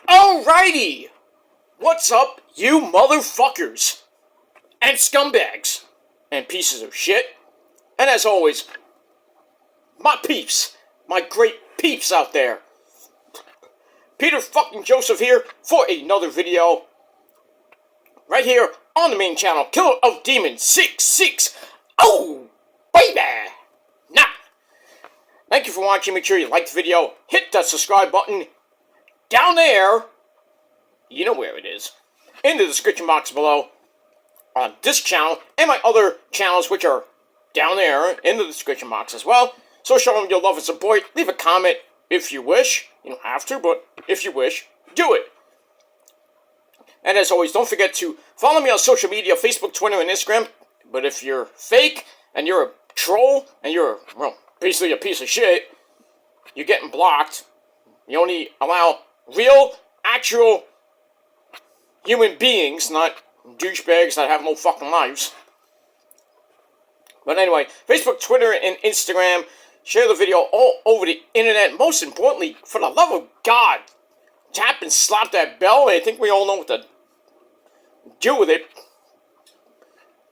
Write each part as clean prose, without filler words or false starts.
Alrighty! What's up, you motherfuckers? And scumbags. And pieces of shit. And as always, my peeps. My great peeps out there. Peter fucking Joseph here for another video. Right here on the main channel, Killer of Demons 66. Oh, baby! Now, thank you for watching. Make sure you like the video. Hit that subscribe button down there. You know where it is. In the description box below. On this channel and my other channels, which are down there in the description box as well. So show them your love and support. Leave a comment if you wish. You don't have to, but if you wish, do it. And as always, don't forget to follow me on social media, Facebook, Twitter, and Instagram. But if you're fake, and you're a troll, and you're, well, basically a piece of shit, you're getting blocked. You only allow real, actual human beings, not douchebags that have no fucking lives. But anyway, Facebook, Twitter, and Instagram. Share the video all over the internet. Most importantly, for the love of God, tap and slap that bell. I think we all know what to do with it.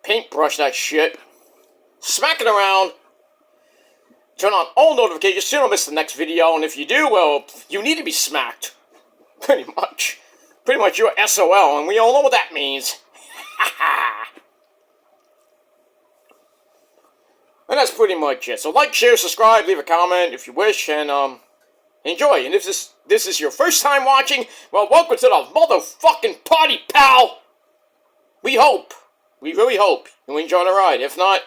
Paintbrush that shit. Smack it around. Turn on all notifications so you don't miss the next video. And if you do, well, you need to be smacked. Pretty much. Pretty much you're SOL, and we all know what that means. And that's pretty much it. So like, share, subscribe, leave a comment if you wish, and enjoy. And if this is your first time watching, well, welcome to the motherfucking party, pal! We really hope you enjoy the ride. If not,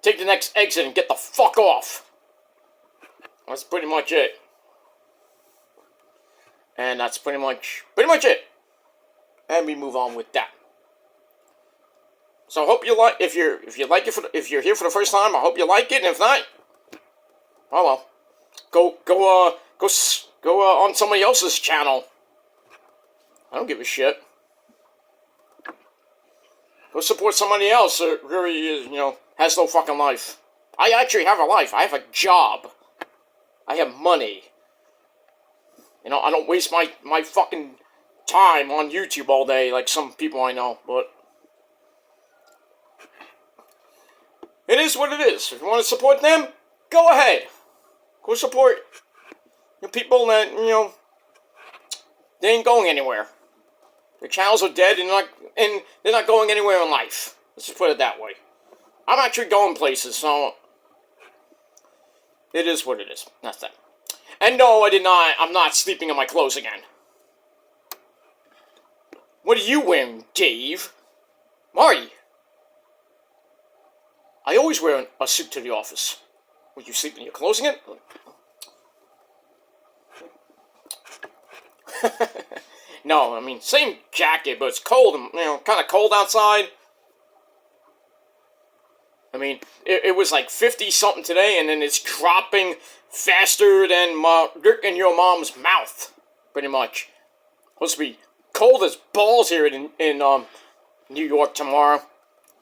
take the next exit and get the fuck off. That's pretty much it. And that's pretty much it. And we move on with that. So I hope you like, if you're here for the first time, I hope you like it, and if not, oh well. Go on somebody else's channel. I don't give a shit. Go support somebody else that really, has no fucking life. I actually have a life. I have a job. I have money. I don't waste my fucking time on YouTube all day like some people I know, but it is what it is. If you want to support them, go ahead. Go support the people that, they ain't going anywhere. Their channels are dead and they're not going anywhere in life. Let's just put it that way. I'm actually going places, so it is what it is. That's that. And no, I'm not sleeping in my clothes again. What are you wearing, Dave? Marty? I always wear a suit to the office. Would you sleep in your clothes again? No, same jacket, but it's cold, kind of cold outside. It was like 50-something today, and then it's dropping faster than in your mom's mouth, pretty much. Supposed to be cold as balls here in New York tomorrow.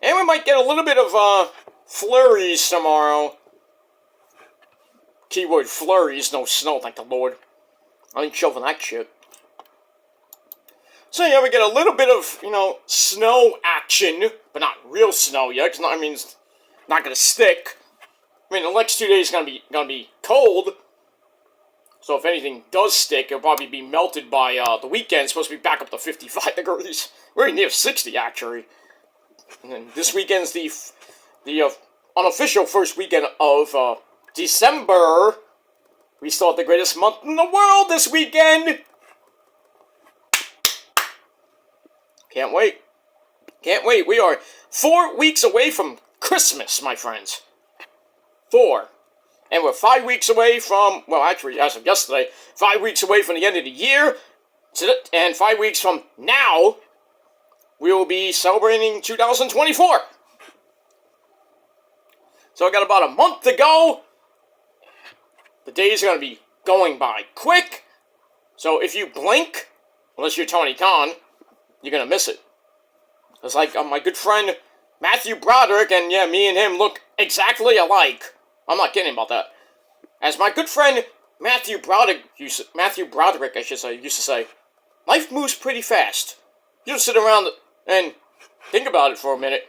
And we might get a little bit of flurries tomorrow. Keyword flurries, no snow, thank the Lord. I ain't shoving that shit. So yeah, we get a little bit of, snow action, but not real snow yet, because it's not gonna stick. The next 2 days is gonna be cold. So if anything does stick, it'll probably be melted by the weekend. It's supposed to be back up to 55 degrees. We're near 60 actually. And then this weekend's the unofficial first weekend of December. We start the greatest month in the world this weekend. Can't wait. Can't wait. We are 4 weeks away from Christmas, my friends. 4. And we're 5 weeks away from, well, actually, as of yesterday, 5 weeks away from the end of the year. And 5 weeks from now, we will be celebrating 2024. So I got about a month to go. The days are going to be going by quick. So if you blink, unless you're Tony Khan, you're going to miss it. It's like my good friend Matthew Broderick, and yeah, me and him look exactly alike. I'm not kidding about that. As my good friend Matthew Broderick, I should say, used to say, life moves pretty fast. You just sit around and think about it for a minute.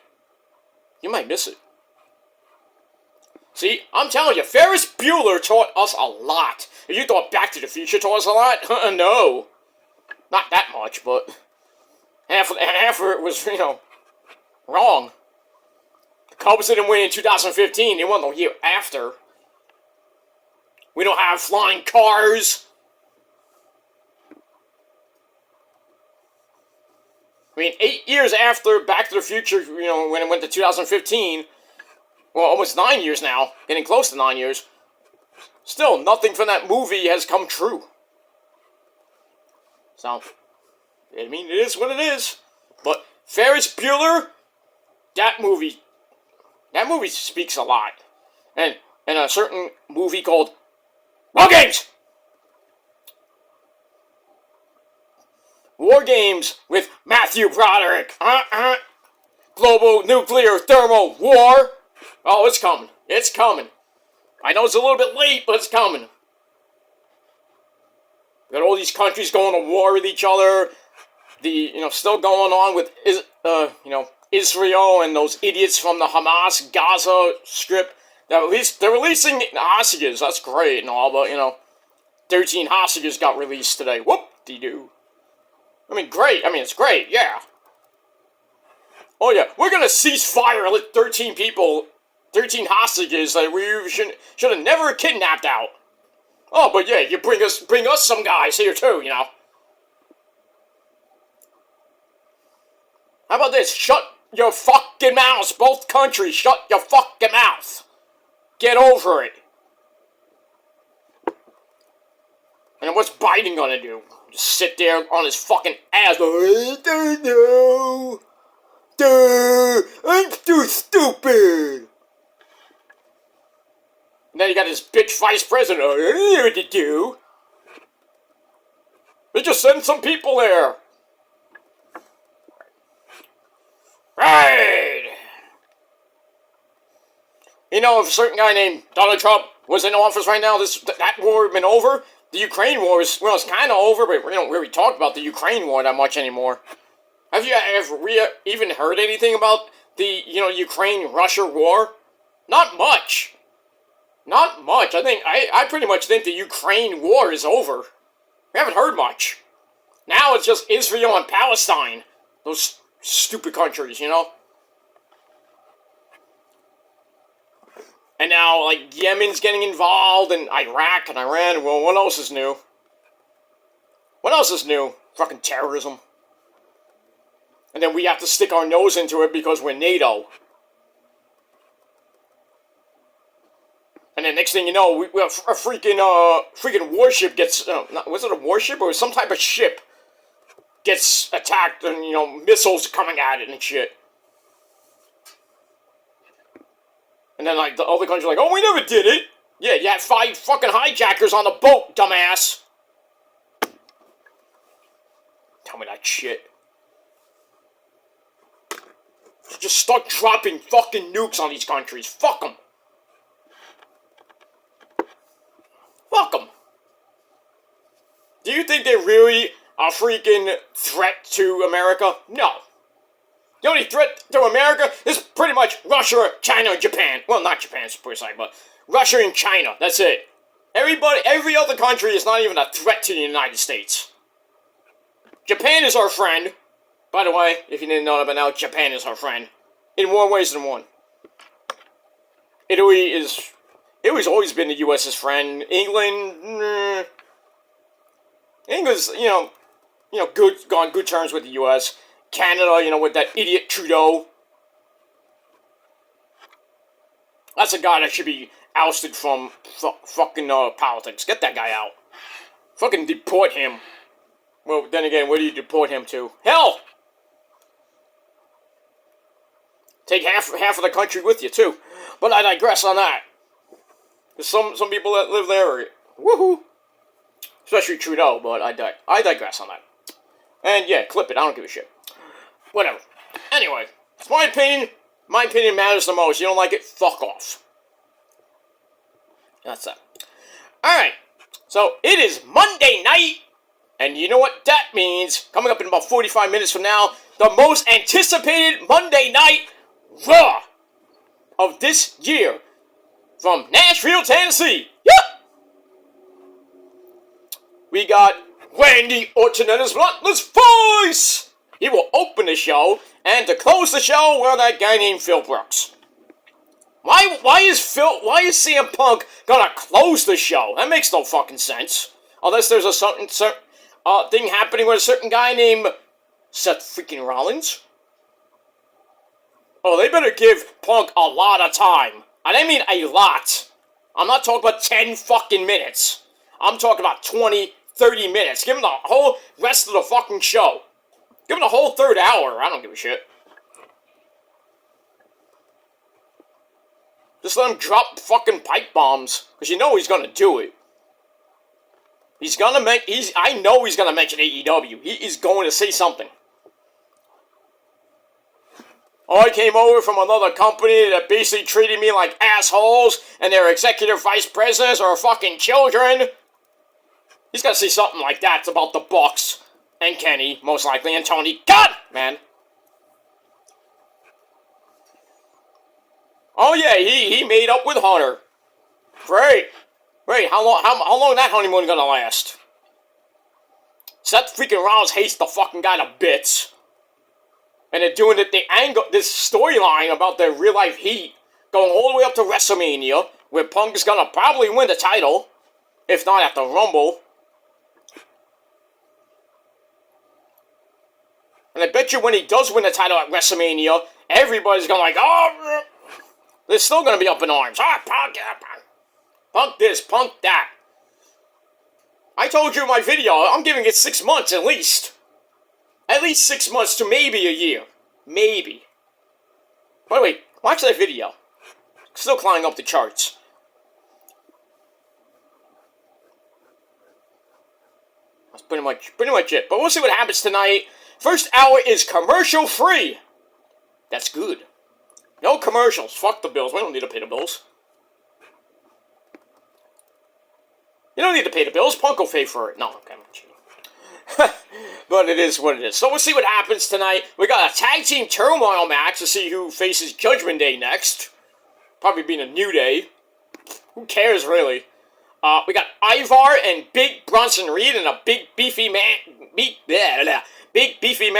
You might miss it. See, I'm telling you, Ferris Bueller taught us a lot. If you thought Back to the Future taught us a lot, no. Not that much, but half of it was, wrong. The Cubs didn't win in 2015. They won the year after. We don't have flying cars. I mean, 8 years after Back to the Future, when it went to 2015, well, almost 9 years now, getting close to 9 years, still, nothing from that movie has come true. So, I mean, it is what it is. But Ferris Bueller, that movie speaks a lot. And a certain movie called War Games! War Games with Matthew Broderick. Global nuclear thermal war. Oh, it's coming. It's coming. I know it's a little bit late, but it's coming. Got all these countries going to war with each other. Still going on with Israel and those idiots from the Hamas Gaza Strip. They're releasing hostages. That's great and all, but 13 hostages got released today. Whoop-de-doo. I mean, great. I mean, it's great. Yeah. Oh yeah, we're gonna cease fire and let 13 hostages that we should have never kidnapped out. Oh, but yeah, you bring us some guys here too, How about this? Shut your fucking mouths, both countries. Shut your fucking mouth. Get over it. And then what's Biden gonna do? Just sit there on his fucking ass. I don't know. I'm too stupid. And then you got this bitch vice president. I don't know what to do. They just send some people there. Right. If a certain guy named Donald Trump was in office right now, that war would have been over. The Ukraine war it's kind of over, but we don't really talk about the Ukraine war that much anymore. Have you ever even heard anything about the, Ukraine-Russia war? Not much. Not much. I pretty much think the Ukraine war is over. We haven't heard much. Now it's just Israel and Palestine. Those stupid countries, And now, Yemen's getting involved, and Iraq and Iran. Well, what else is new? What else is new? Fucking terrorism. And then we have to stick our nose into it because we're NATO. And then next thing you know, we have a freaking warship gets, was it a warship or some type of ship gets attacked and, missiles coming at it and shit. And then, the other countries are oh, we never did it. Yeah, you had 5 fucking hijackers on the boat, dumbass. Tell me that shit. Just start dropping fucking nukes on these countries. Fuck them. Fuck them. Do you think they're really a freaking threat to America? No. The only threat to America is pretty much Russia, China, and Japan. Well, not Japan per se, but Russia and China. That's it. Every other country is not even a threat to the United States. Japan is our friend. By the way, if you didn't know that by now, Japan is our friend. In more ways than one. Italy's always been the U.S.'s friend. England's, on good terms with the U.S. Canada, with that idiot Trudeau. That's a guy that should be ousted from fucking politics. Get that guy out. Fucking deport him. Well, then again, where do you deport him to? Hell! Take half of the country with you, too. But I digress on that. There's some people that live there, woohoo! Especially Trudeau, but I digress on that. And yeah, clip it, I don't give a shit. Whatever. Anyway, it's my opinion. My opinion matters the most. You don't like it? Fuck off. That's that. Alright. So, it is Monday night, and you know what that means. Coming up in about 45 minutes from now, the most anticipated Monday Night Raw of this year from Nashville, Tennessee. Yep! We got Randy Orton and his bloodless voice. He will open the show, and to close the show, well, that guy named Phil Brooks. Why is CM Punk gonna close the show? That makes no fucking sense. Unless there's a certain thing happening with a certain guy named Seth freaking Rollins. Oh, they better give Punk a lot of time. And I mean a lot. I'm not talking about 10 fucking minutes. I'm talking about 20, 30 minutes. Give him the whole rest of the fucking show. Give him the whole third hour. I don't give a shit. Just let him drop fucking pipe bombs. Because you know he's gonna do it. I know he's gonna mention AEW. He is going to say something. I came over from another company that basically treated me like assholes, and their executive vice presidents are fucking children. He's gonna say something like that about the Bucks, and Kenny, most likely, and Tony. God, man. Oh yeah, he made up with Hunter. Great. Wait, how long that honeymoon gonna last? Seth freaking Rollins hates the fucking guy to bits. And they're doing this storyline about their real life heat going all the way up to WrestleMania, where Punk is gonna probably win the title, if not at the Rumble. And I bet you when he does win the title at WrestleMania, everybody's gonna like, oh, they're still gonna be up in arms. Ah, Punk, yeah, Punk. Punk this, Punk that. I told you in my video, I'm giving it 6 months at least. At least 6 months to maybe a year. Maybe. By the way, watch that video. Still climbing up the charts. That's pretty much it. But we'll see what happens tonight. First hour is commercial free. That's good. No commercials. Fuck the bills. We don't need to pay the bills. You don't need to pay the bills. Punk will pay for it. No, okay, I'm cheating. But it is what it is. So we'll see what happens tonight. We got a tag team turmoil match to see who faces Judgment Day next. Probably being a New Day. Who cares, really? We got Ivar and Big Bronson Reed in a big beefy man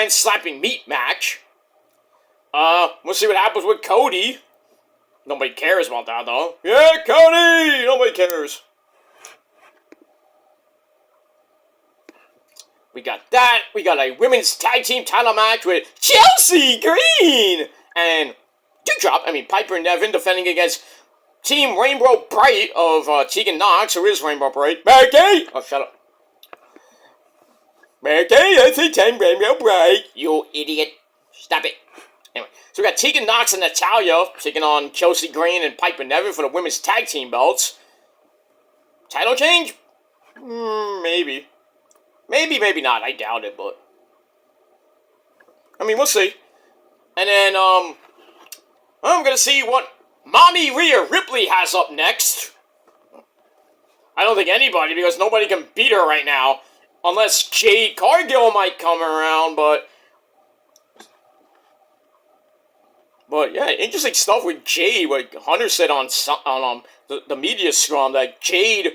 slapping meat match. We'll see what happens with Cody. Nobody cares about that, though. Yeah, Cody! Nobody cares. We got that. We got a women's tag team title match with Chelsea Green and Piper and Nevin defending against Team Rainbow Bright of Tegan Knox, who is Rainbow Bright. Becky! Oh, shut up. Becky, I say Team Rainbow Bright. You idiot. Stop it. Anyway, so we got Tegan Knox and Natalya taking on Chelsea Green and Piper Nevin for the women's tag team belts. Title change? Maybe. Maybe not. I doubt it, but I mean, we'll see. And then, I'm gonna see what Mommy Rhea Ripley has up next. I don't think anybody, because nobody can beat her right now. Unless Jade Cargill might come around, but yeah, interesting stuff with Jade. What Hunter said on the media scrum, that Jade's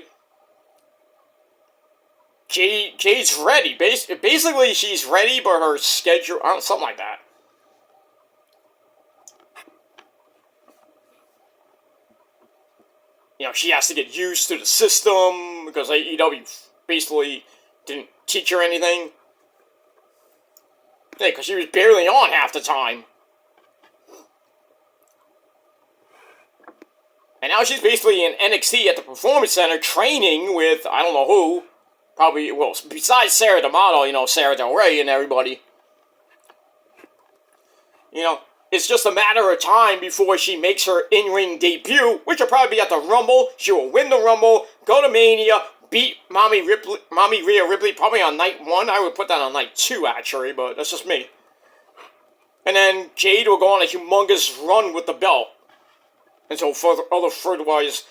ready. Basically, she's ready, but her schedule, something like that. You know, she has to get used to the system, because AEW basically didn't teach her anything. Yeah, because she was barely on half the time. And now she's basically in NXT at the Performance Center training with, I don't know who. Probably, well, besides Sarah D'Amato, you know, Sarah Del Rey and everybody. You know, it's just a matter of time before she makes her in-ring debut, which will probably be at the Rumble. She will win the Rumble, go to Mania, beat Mommy Rhea Ripley probably on night 1. I would put that on night 2, actually, but that's just me. And then Jade will go on a humongous run with the further otherwise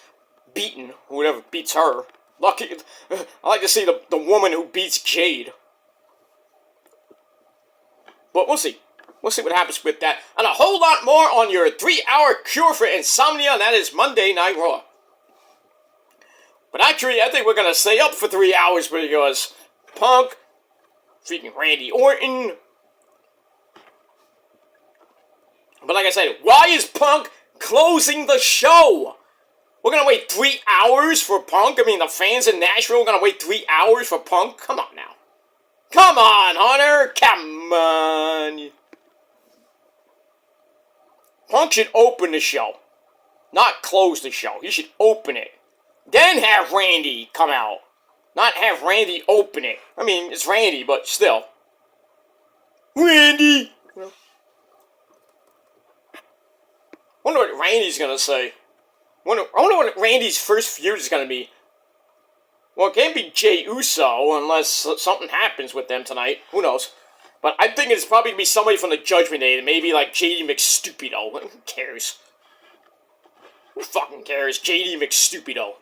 beaten, whoever beats her. Lucky, I like to see the woman who beats Jade. But we'll see. We'll see what happens with that. And a whole lot more on your 3-hour cure for insomnia, and that is Monday Night Raw. But actually, I think we're going to stay up for 3 hours because Punk, freaking Randy Orton. But like I said, why is Punk closing the show? We're going to wait 3 hours for Punk? I mean, the fans in Nashville are going to wait 3 hours for Punk? Come on now. Come on, Hunter. Come on. Punk should open the show. Not close the show. He should open it. Then have Randy come out. Not have Randy open it. I mean, it's Randy, but still. Randy! I wonder what Randy's gonna say. I wonder what Randy's first feud is gonna be. Well, it can't be Jey Uso unless something happens with them tonight. Who knows? But I think it's probably gonna be somebody from the Judgment Day. Maybe like JD McStupido. Who cares? Who fucking cares? JD McStupido.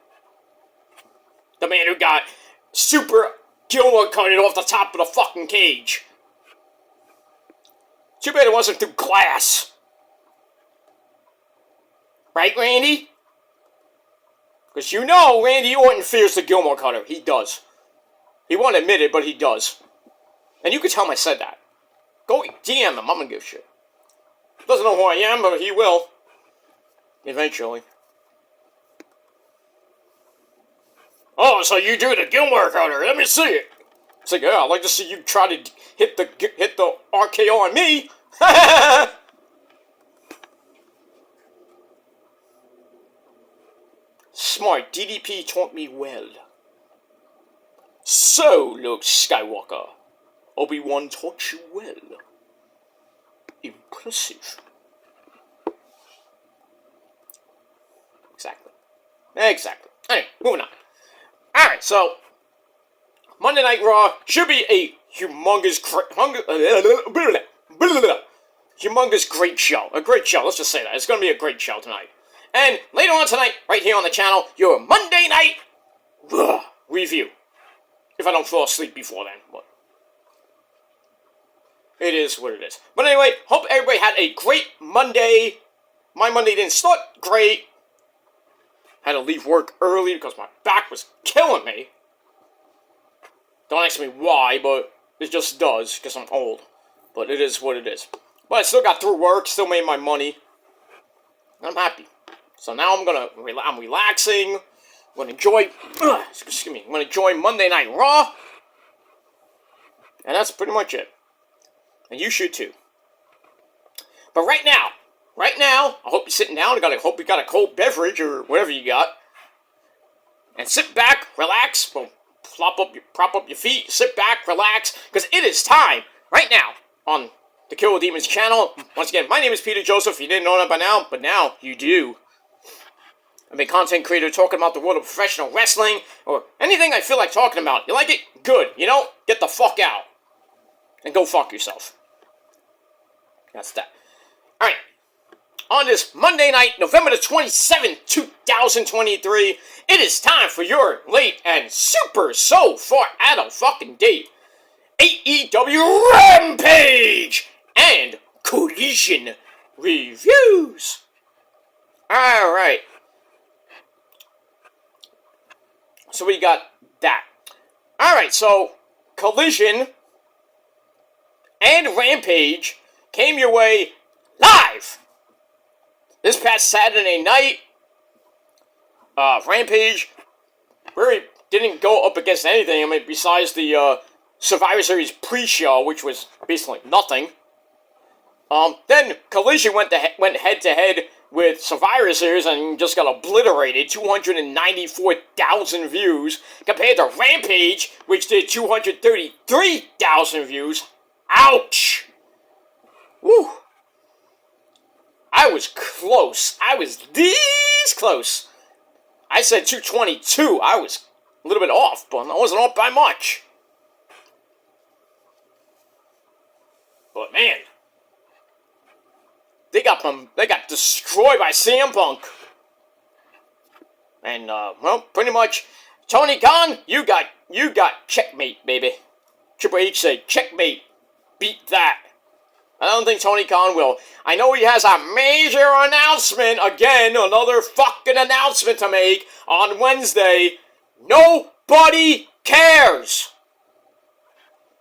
The man who got super Gilmore cutted off the top of the fucking cage. Too bad it wasn't through glass. Right, Randy? Because you know Randy Orton fears the Gilmore Cutter. He does. He won't admit it, but he does. And you can tell him I said that. Go DM him. I'm gonna give a shit. Doesn't know who I am, but he will. Eventually. Oh, so you do the Gilmore Cutter. Let me see it. It's like, yeah, I'd like to see you try to hit the RKO on me. Smart. DDP taught me well. So, Luke Skywalker. Obi-Wan taught you well. Impressive. Exactly. Anyway, moving on. Alright, so Monday Night Raw should be a humongous great show. A great show, let's just say that. It's going to be a great show tonight. And later on tonight, right here on the channel, your Monday Night Raw review. If I don't fall asleep before then, but it is what it is. But anyway, hope everybody had a great Monday. My Monday didn't start great. Had to leave work early because my back was killing me. Don't ask me why, but it just does because I'm old. But it is what it is. But I still got through work, still made my money. I'm happy. So now I'm relaxing. I'm gonna enjoy. Excuse me. I'm gonna enjoy Monday Night Raw, and that's pretty much it. And you should too. But right now, I hope you're sitting down. I hope you got a cold beverage or whatever you got, and sit back, relax. Well, prop up your feet, sit back, relax, because it is time right now on the Kill Demons channel. Once again, my name is Peter Joseph. You didn't know that by now, but now you do. I'm a content creator talking about the world of professional wrestling, or anything I feel like talking about. You like it? Good. You know, get the fuck out. And go fuck yourself. That's that. Alright. On this Monday night, November the 27th, 2023, it is time for your late and super so far out of fucking date AEW Rampage and Collision reviews. Alright. So we got that. Alright, so Collision and Rampage came your way live this past Saturday night. Rampage really didn't go up against anything. I mean, besides the Survivor Series pre-show, which was basically nothing. Then Collision went head-to-head with Survivor Series and just got obliterated, 294,000 views, compared to Rampage, which did 233,000 views. Ouch! Woo! I was close. I was this close. I said 222. I was a little bit off, but I wasn't off by much. But man, they got destroyed by CM Punk. And, well, pretty much, Tony Khan, you got checkmate, baby. Triple H said, checkmate. Beat that. I don't think Tony Khan will. I know he has a major announcement, again, another fucking announcement to make on Wednesday. Nobody cares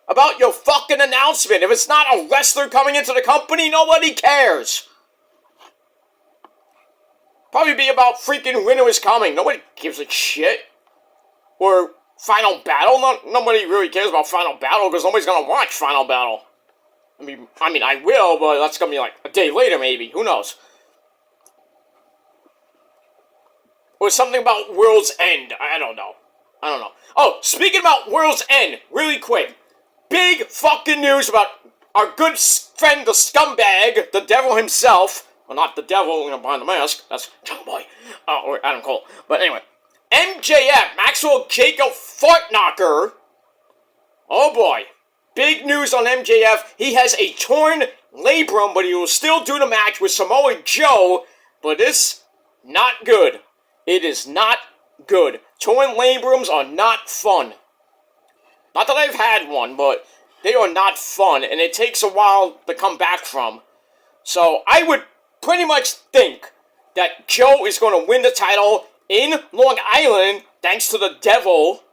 about your fucking announcement. If it's not a wrestler coming into the company, nobody cares. Probably be about freaking Winter is Coming. Nobody gives a shit. Or Final Battle. Nobody really cares about Final Battle because nobody's gonna watch Final Battle. I mean, I will, but that's gonna be like a day later, maybe. Who knows? Or something about World's End. I don't know. Oh, speaking about World's End, really quick. Big fucking news about our good friend, the scumbag, the devil himself. Well, not the devil, behind the mask. That's Jungle Boy. Or Adam Cole. But anyway. MJF, Maxwell Jacob Fartknocker. Oh boy. Big news on MJF. He has a torn labrum, but he will still do the match with Samoa Joe. But it's not good. It is not good. Torn labrums are not fun. Not that I've had one, but they are not fun. And it takes a while to come back from. So I would pretty much think that Joe is going to win the title in Long Island, thanks to the devil.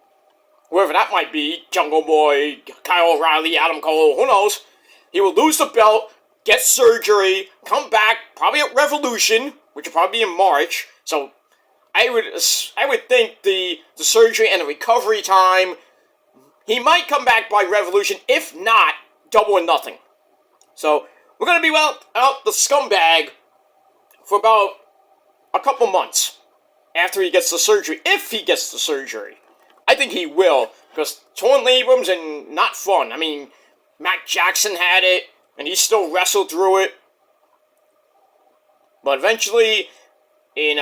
Whoever that might be, Jungle Boy, Kyle O'Reilly, Adam Cole, who knows. He will lose the belt, get surgery, come back, probably at Revolution, which will probably be in March. So I would think the surgery and the recovery time, he might come back by Revolution. If not, Double or Nothing. So we're going to be out the scumbag for about a couple months after he gets the surgery. If he gets the surgery. I think he will, because torn labrums and not fun. I mean, Matt Jackson had it, and he still wrestled through it. But eventually, you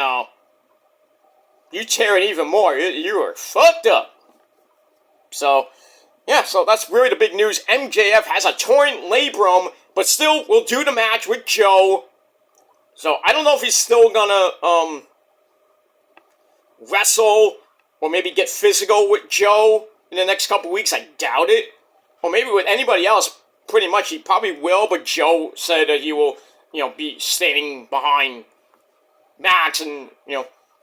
tear it even more. You are fucked up. So, yeah, so that's really the big news. MJF has a torn labrum, but still will do the match with Joe. So, I don't know if he's still gonna, wrestle or maybe get physical with Joe in the next couple weeks. I doubt it. Or maybe with anybody else, pretty much he probably will, but Joe said that he will, be standing behind Max and,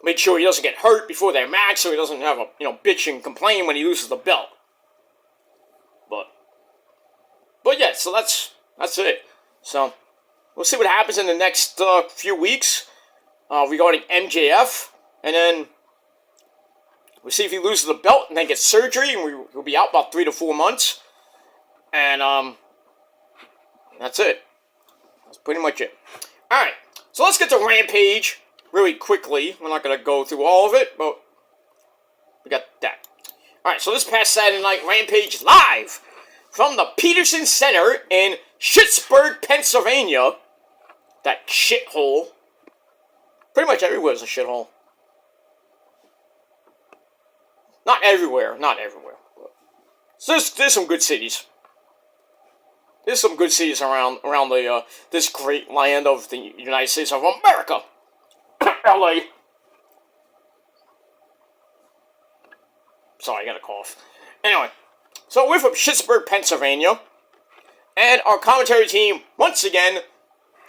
make sure he doesn't get hurt before their match so he doesn't have a, bitch and complain when he loses the belt. But yeah, so that's it. So, we'll see what happens in the next few weeks regarding MJF, and then we'll see if he loses the belt and then gets surgery, and we'll be out about 3 to 4 months. And, that's it. That's pretty much it. Alright, so let's get to Rampage really quickly. We're not going to go through all of it, but we got that. Alright, so this past Saturday night, Rampage live from the Peterson Center in Pittsburgh, Pennsylvania. That shithole. Pretty much everywhere is a shithole. Not everywhere. So there's some good cities. There's some good cities around this great land of the United States of America. LA. Sorry, I got a cough. Anyway, so we're from Pittsburgh, Pennsylvania. And our commentary team, once again,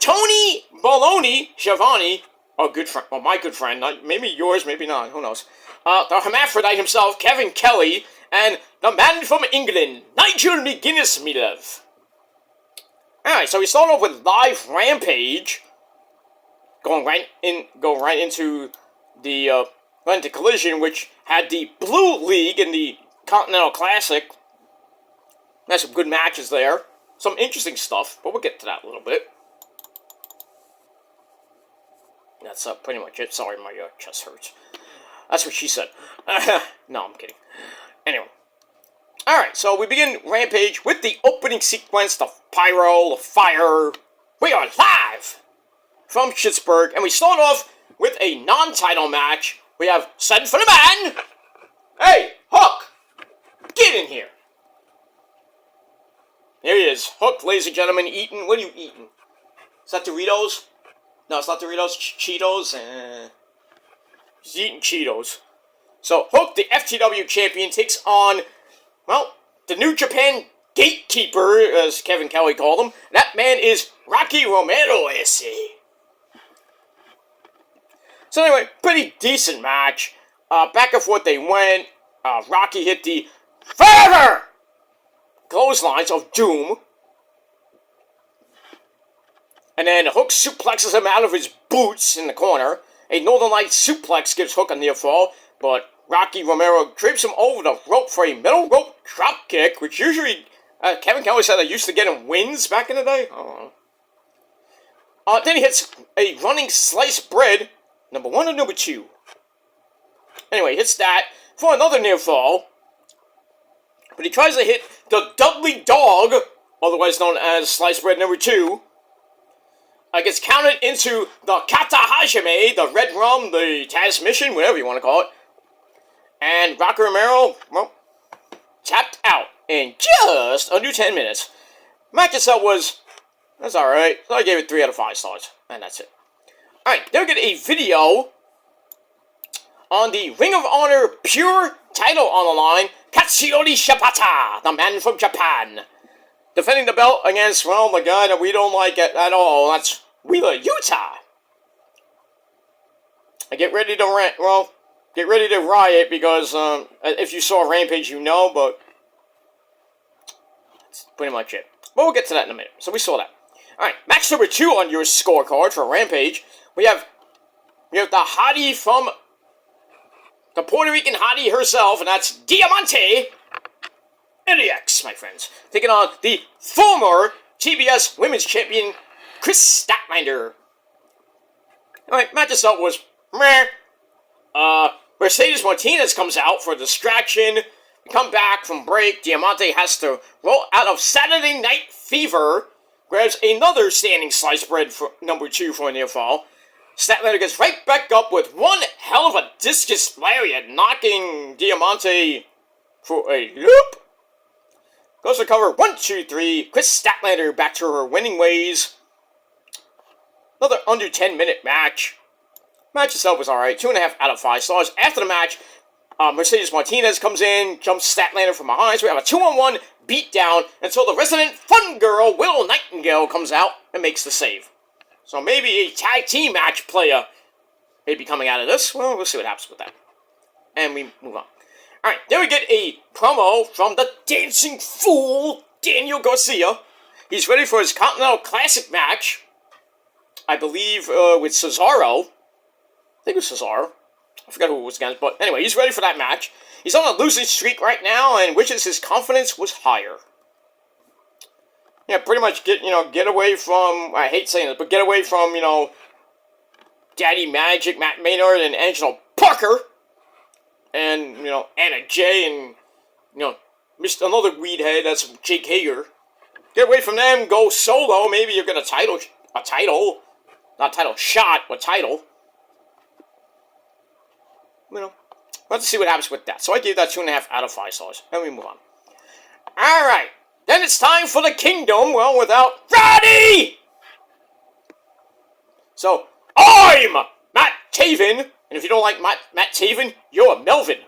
Tony Baloney Schiavone, our good friend, well, my good friend, maybe yours, maybe not, who knows. The hermaphrodite himself, Kevin Kelly, and the man from England, Nigel McGuinness, me love. Alright, so we start off with live Rampage, going right into the Collision, which had the Blue League in the Continental Classic. There's some good matches there, some interesting stuff, but we'll get to that a little bit. That's pretty much it. Sorry, my chest hurts. That's what she said. No, I'm kidding. Anyway. Alright, so we begin Rampage with the opening sequence, the pyro, the fire. We are live from Pittsburgh, and we start off with a non-title match. We have Send for the Man. Hey, Hook! Get in here. Here he is. Hook, ladies and gentlemen, eating. What are you eating? Is that Doritos? No, it's not Doritos. Cheetos. He's eating Cheetos. So Hook, the FTW champion, takes on, well, the New Japan gatekeeper, as Kevin Kelly called him. That man is Rocky Romero, ese. So anyway, pretty decent match. Back and forth they went. Rocky hit the Forever clotheslines of Doom. And then Hook suplexes him out of his boots in the corner. A Northern Light suplex gives Hook a near fall, but Rocky Romero drapes him over the rope for a middle rope drop kick, which usually Kevin Kelly said they used to get him wins back in the day. I don't know. Then he hits a running sliced bread, number 1 or number 2. Anyway, hits that for another near fall. But he tries to hit the Dudley Dog, otherwise known as sliced bread number 2. Gets counted into the Kata Hajime, the Red Rum, the Transmission, whatever you want to call it. And Rocky Romero, well, tapped out in just under 10 minutes. Match itself that's alright. So I gave it 3 out of 5 stars. And that's it. Alright, then we get a video on the Ring of Honor Pure title on the line. Katsuyori Shibata, the man from Japan, defending the belt against, well, the guy that we don't like at all. That's Wheeler Yuta. Get ready to riot because if you saw Rampage, you know, but that's pretty much it. But we'll get to that in a minute. So we saw that. Alright, match number 2 on your scorecard for Rampage. We have the hottie from the Puerto Rican hottie herself, and that's Diamante LAX, my friends, taking on the former TBS Women's Champion, Chris Statlander. Alright, match itself was meh. Mercedes Martinez comes out for a distraction. We come back from break. Diamante has to roll out of Saturday Night Fever. Grabs another standing sliced bread for number 2 for a near fall. Statlander gets right back up with one hell of a discus lariat, knocking Diamante for a loop. Goes to cover 1, 2, 3. Chris Statlander back to her winning ways. Another under 10-minute match. Match itself was alright. 2.5 out of 5 stars. After the match, Mercedes Martinez comes in, jumps Statlander from behind. So we have a 2-on-1 beatdown until the resident fun girl, Willow Nightingale, comes out and makes the save. So maybe a tag team match player may be coming out of this. Well, we'll see what happens with that. And we move on. Alright, then we get a promo from the Dancing Fool, Daniel Garcia. He's ready for his Continental Classic match. I believe with Cesaro. I think it was Cesaro. I forgot who it was against, but anyway, he's ready for that match. He's on a losing streak right now and wishes his confidence was higher. Yeah, pretty much get away from, I hate saying this, but get away from, Daddy Magic, Matt Maynard, and Angelo Parker. And, Anna Jay and, Mr. Another weed head, that's Jake Hager. Get away from them, go solo, maybe you'll get a title, not title shot, but title. Let's see what happens with that. So I gave that 2.5 out of 5 stars. And we move on. Alright. Then it's time for the Kingdom. Well, without Roddy! So, I'm Matt Taven. And if you don't like Matt Taven, you're a Melvin.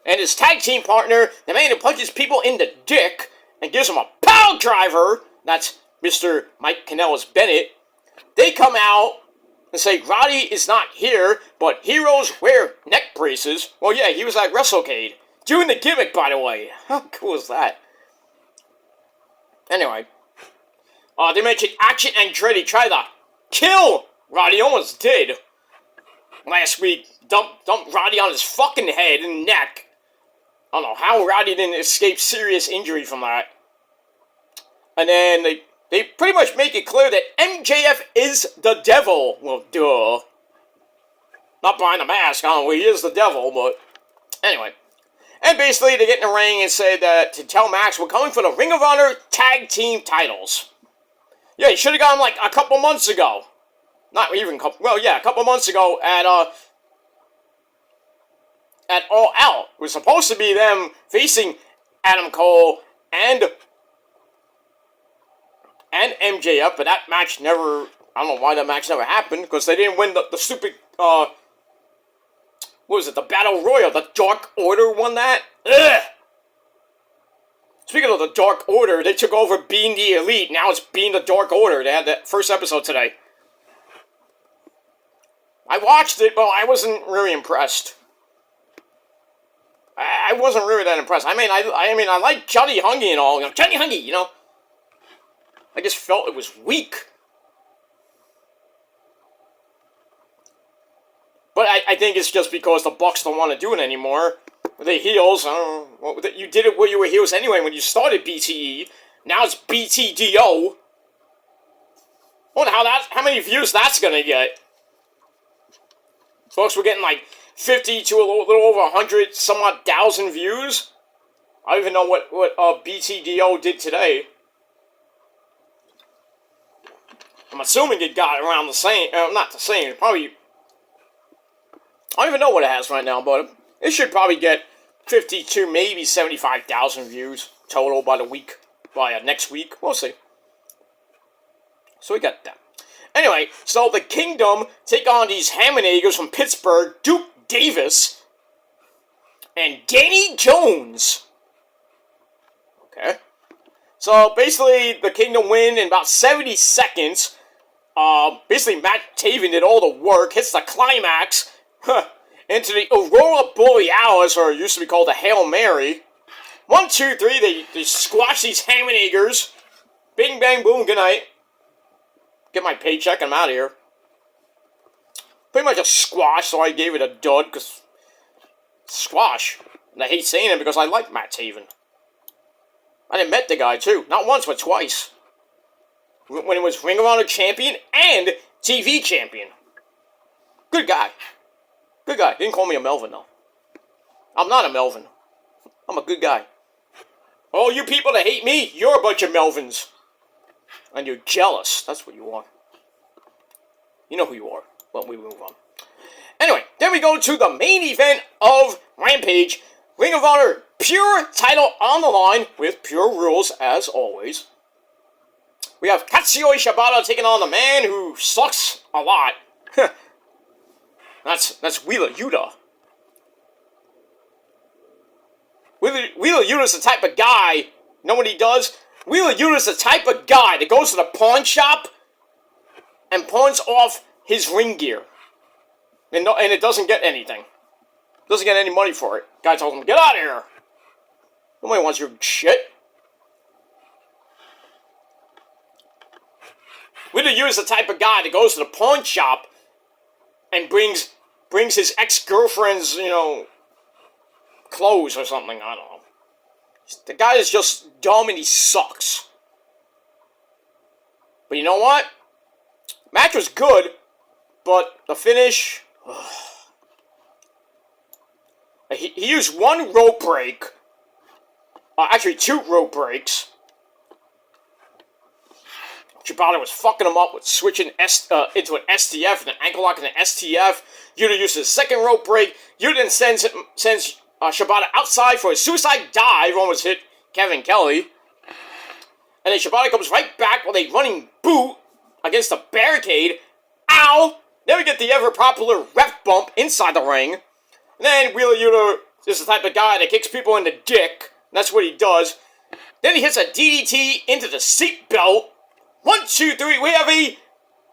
And his tag team partner, the man who punches people in the dick and gives them a power driver, that's Mr. Mike Kanellis Bennett. They come out and say Roddy is not here, but heroes wear neck braces. Well, yeah, he was at WrestleCade. Doing the gimmick, by the way. How cool is that? Anyway. They mentioned Action Andretti tried to kill Roddy. Almost did. Last week. Dumped Roddy on his fucking head and neck. I don't know how Roddy didn't escape serious injury from that. And then they pretty much make it clear that MJF is the devil. Well, duh. Not behind the mask, I don't know, he is the devil, but anyway. And basically, they get in the ring and say that to tell Max, we're coming for the Ring of Honor Tag Team titles. Yeah, you should have got them like a couple months ago. Not even a couple months ago at All Out. It was supposed to be them facing Adam Cole and MJF, but that match never, I don't know why that match never happened, because they didn't win the stupid what was it, the Battle Royal, the Dark Order won that? Ugh! Speaking of the Dark Order, they took over being the Elite. Now it's being the Dark Order. They had that first episode today. I watched it, but I wasn't really impressed. I wasn't really that impressed. I mean, I like Johnny Hungy and all. Johnny Hungy, you know. I just felt it was weak. But I think it's just because the Bucks don't want to do it anymore. The heels, I don't know. You did it where you were heels anyway when you started BTE. Now it's BTDO. I wonder how many views that's gonna get. Folks, we're getting like 50 to a little over 100 some odd thousand views. I don't even know what BTDO did today. I'm assuming it got around the same, not the same, probably, I don't even know what it has right now, but it should probably get 50 to maybe 75,000 views total by the week, by next week. We'll see. So we got that. Anyway, so the Kingdom take on these Hammonagers from Pittsburgh, Duke Davis, and Danny Jones. Okay. So basically, the Kingdom win in about 70 seconds. Basically, Matt Taven did all the work, hits the climax, into the Aurora Borealis, or it used to be called the Hail Mary. 1, 2, 3, they squash these Hammonagers. Bing, bang, boom, good night. Get my paycheck, I'm out of here. Pretty much a squash, so I gave it a dud, because squash. And I hate saying it because I like Matt Taven. I done met the guy, too. Not once, but twice. When he was Ring of Honor champion and TV champion. Good guy. Good guy. Didn't call me a Melvin, though. I'm not a Melvin. I'm a good guy. All you people that hate me, you're a bunch of Melvins. And you're jealous. That's what you are. You know who you are. Well, we move on. Anyway, then we go to the main event of Rampage. Ring of Honor Pure title on the line with Pure Rules, as always. We have Katsuyori Shibata taking on the man who sucks a lot. That's Wheeler Yuta. Wheeler Yuta's the type of guy, you know what he does? Wheeler Yuta's the type of guy that goes to the pawn shop and pawns off his ring gear. And it doesn't get anything. Doesn't get any money for it. Guy tells him, get out of here. Nobody wants your shit. Wheeler Yuta's the type of guy that goes to the pawn shop and brings his ex-girlfriend's, clothes or something. I don't know. The guy is just dumb and he sucks. But you know what? Match was good, but the finish... he used one rope break. Actually, 2 rope breaks. Shibata was fucking him up with switching into an STF and an ankle lock and an STF. Yuta used his second rope break. Yuta then sends Shibata outside for a suicide dive, almost hit Kevin Kelly. And then Shibata comes right back with a running boot against the barricade. Ow! Then we get the ever-popular ref bump inside the ring. And then Wheeler Yuta is the type of guy that kicks people in the dick. And that's what he does. Then he hits a DDT into the seatbelt. 1, 2, 3, we have a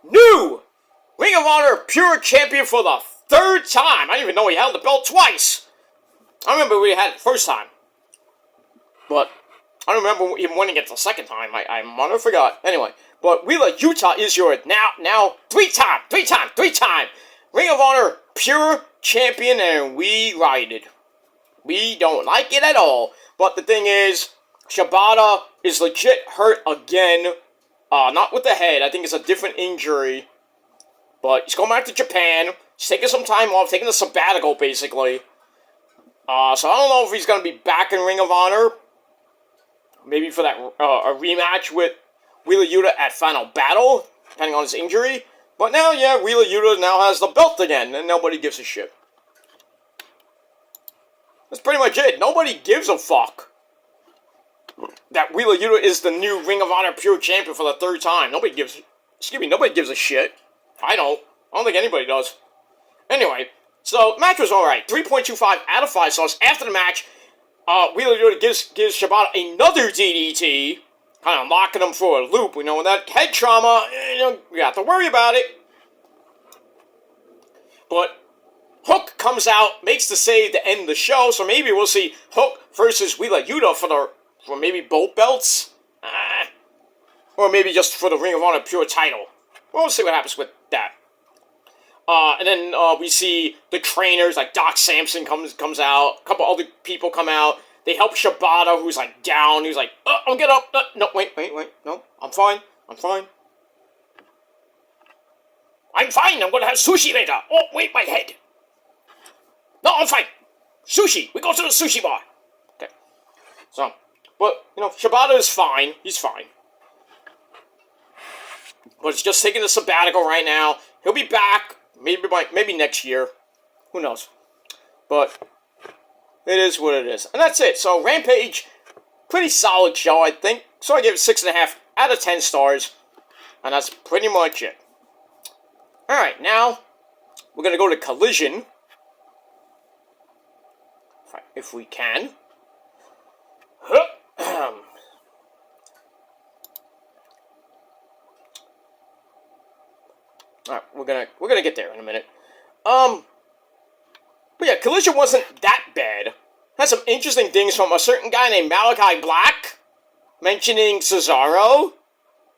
new Ring of Honor Pure Champion for the 3rd time. I didn't even know he held the belt twice. I remember we had it the first time. But I don't remember him winning it the second time. I might have forgot. Anyway, but Wheeler Yuta is your now 3-time Ring of Honor Pure Champion, and we ride it. We don't like it at all. But the thing is, Shibata is legit hurt again. Not with the head. I think it's a different injury. But he's going back to Japan. He's taking some time off, taking a sabbatical, basically. So I don't know if he's going to be back in Ring of Honor. Maybe for that a rematch with Wheeler Yuta at Final Battle, depending on his injury. But now, yeah, Wheeler Yuta now has the belt again, and nobody gives a shit. That's pretty much it. Nobody gives a fuck that Wheeler Yuta is the new Ring of Honor Pure Champion for the 3rd time. Nobody gives a shit. I don't think anybody does. Anyway, So, the match was alright. 3.25 out of 5 stars. After the match, Wheeler Yuta gives Shibata another DDT, kind of locking him for a loop. We know, with that head trauma, you have to worry about it. But Hook comes out, makes the save to end the show, so maybe we'll see Hook versus Wheeler Yuta for maybe both belts. Or maybe just for the Ring of Honor Pure title. We'll see what happens with that. And then we see the trainers, like Doc Samson comes out. A couple other people come out. They help Shibata, who's like down. He's like, I'll get up. No, wait. No, I'm fine. I'm fine, I'm gonna have sushi later. Oh, wait, my head. No, I'm fine. Sushi. We go to the sushi bar. Okay. So, but, Shibata is fine. He's fine. But it's just taking a sabbatical right now. He'll be back. Maybe next year. Who knows? But it is what it is. And that's it. So, Rampage, pretty solid show, I think. So I gave it 6.5 out of 10 stars. And that's pretty much it. Alright, now we're going to go to Collision. If we can. Alright, we're gonna get there in a minute. But yeah, Collision wasn't that bad. Had some interesting things from a certain guy named Malachi Black, mentioning Cesaro. Well,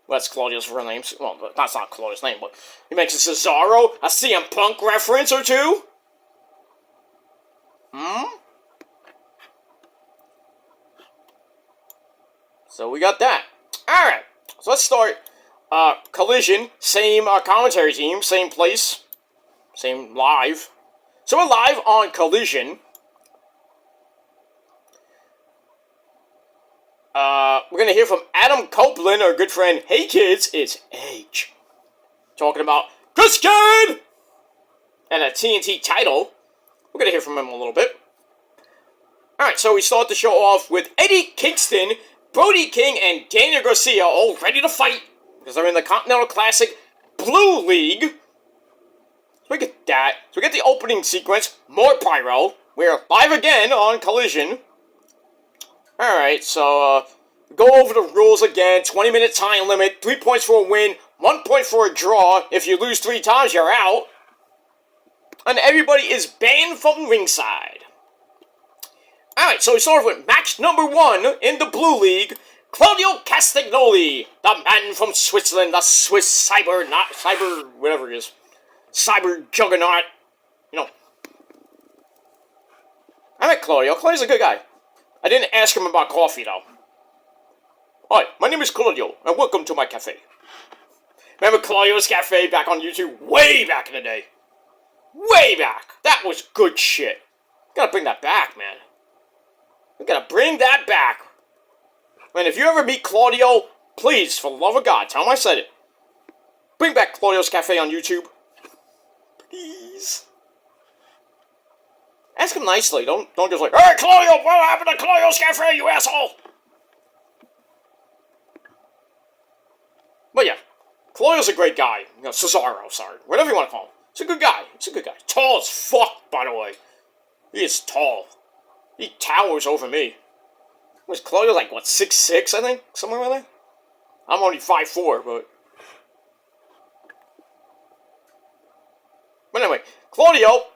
that's Claudio's real name. Well, that's not Claudio's name, but he mentions Cesaro, a CM Punk reference or two. So we got that. Alright, so let's start. Collision, same commentary team, same place, same live. So we're live on Collision. We're going to hear from Adam Copeland, our good friend. Hey kids, it's Edge. Talking about Chris Kid! And a TNT title. We're going to hear from him a little bit. Alright, so we start the show off with Eddie Kingston, Brody King, and Daniel Garcia all ready to fight. Because they're in the Continental Classic Blue League. So we get that. So we get the opening sequence. More pyro. We're live again on Collision. Alright, so go over the rules again. 20-minute time limit. 3 points for a win. 1 point for a draw. If you lose 3 times, you're out. And everybody is banned from ringside. Alright, so we start with match number 1 in the Blue League. Claudio Castagnoli, the man from Switzerland, the Swiss whatever it is. Cyber juggernaut. I met Claudio. Claudio's a good guy. I didn't ask him about coffee, though. Hi, my name is Claudio, and welcome to my cafe. Remember Claudio's Cafe back on YouTube? Way back in the day. Way back. That was good shit. Gotta bring that back, man. We gotta bring that back. And if you ever meet Claudio, please, for the love of God, tell him I said it. Bring back Claudio's Cafe on YouTube. Please. Ask him nicely. Don't just like, hey, Claudio, what happened to Claudio's Cafe, you asshole? But yeah, Claudio's a great guy. Cesaro, sorry. Whatever you want to call him. He's a good guy. Tall as fuck, by the way. He is tall. He towers over me. Was Claudio like, what, 6'6", I think? Somewhere around there? I'm only 5'4", but... But anyway, Claudio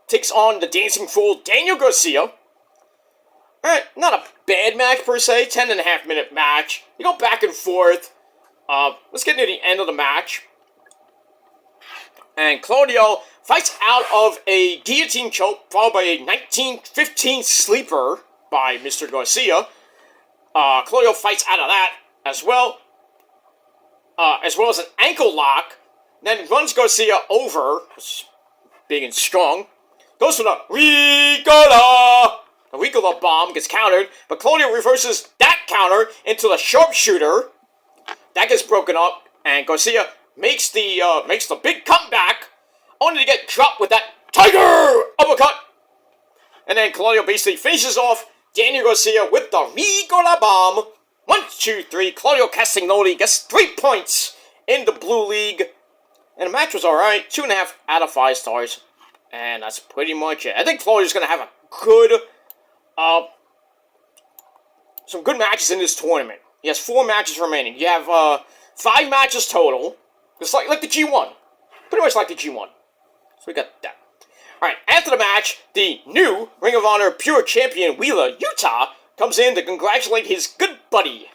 takes on the Dancing Fool, Daniel Garcia. Alright, not a bad match per se. 10.5 minute match. You go back and forth. Let's get near the end of the match. And Claudio fights out of a guillotine choke, followed by a 1915 sleeper by Mr. Garcia. Claudio fights out of that as well as an ankle lock. Then runs Garcia over, big and strong. Goes for the Ricola. The Ricola bomb gets countered, but Claudio reverses that counter into the sharpshooter. That gets broken up, and Garcia makes the big comeback, only to get dropped with that Tiger uppercut. And then Claudio basically finishes off Daniel Garcia with the Ricola bomb. 1, 2, 3. Claudio Castagnoli gets 3 points in the Blue League. And the match was alright. 2.5 out of 5 stars. And that's pretty much it. I think Florida's going to have a good, some good matches in this tournament. He has 4 matches remaining. You have 5 matches total. Just like the G1. Pretty much like the G1. So we got that. Alright, after the match, the new Ring of Honor Pure Champion Wheeler Yuta comes in to congratulate his good buddy.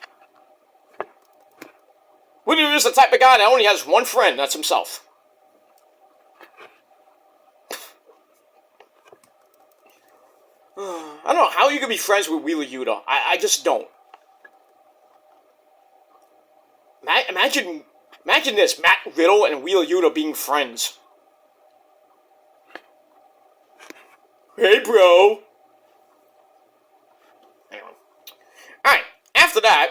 Wheeler is the type of guy that only has one friend, that's himself. I don't know how you can be friends with Wheeler Yuta. I just don't. Imagine this, Matt Riddle and Wheeler Yuta being friends. Hey, bro. Anyway. Alright, after that...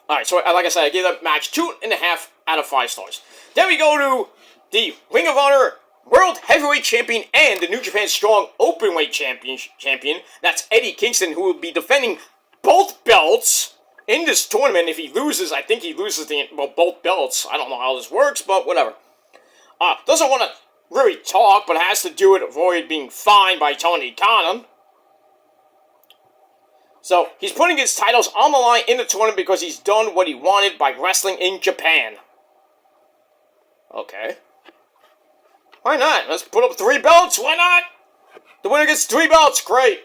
Alright, so like I said, I gave that match 2.5 out of 5 stars. Then we go to the Ring of Honor World Heavyweight Champion and the New Japan Strong Openweight Champion. That's Eddie Kingston, who will be defending both belts in this tournament. If he loses, I think he loses both belts. I don't know how this works, but whatever. Doesn't want to really talk, but has to do it to avoid being fined by Tony Khan. So, he's putting his titles on the line in the tournament because he's done what he wanted by wrestling in Japan. Okay. Why not? Let's put up 3 belts. Why not? The winner gets 3 belts. Great.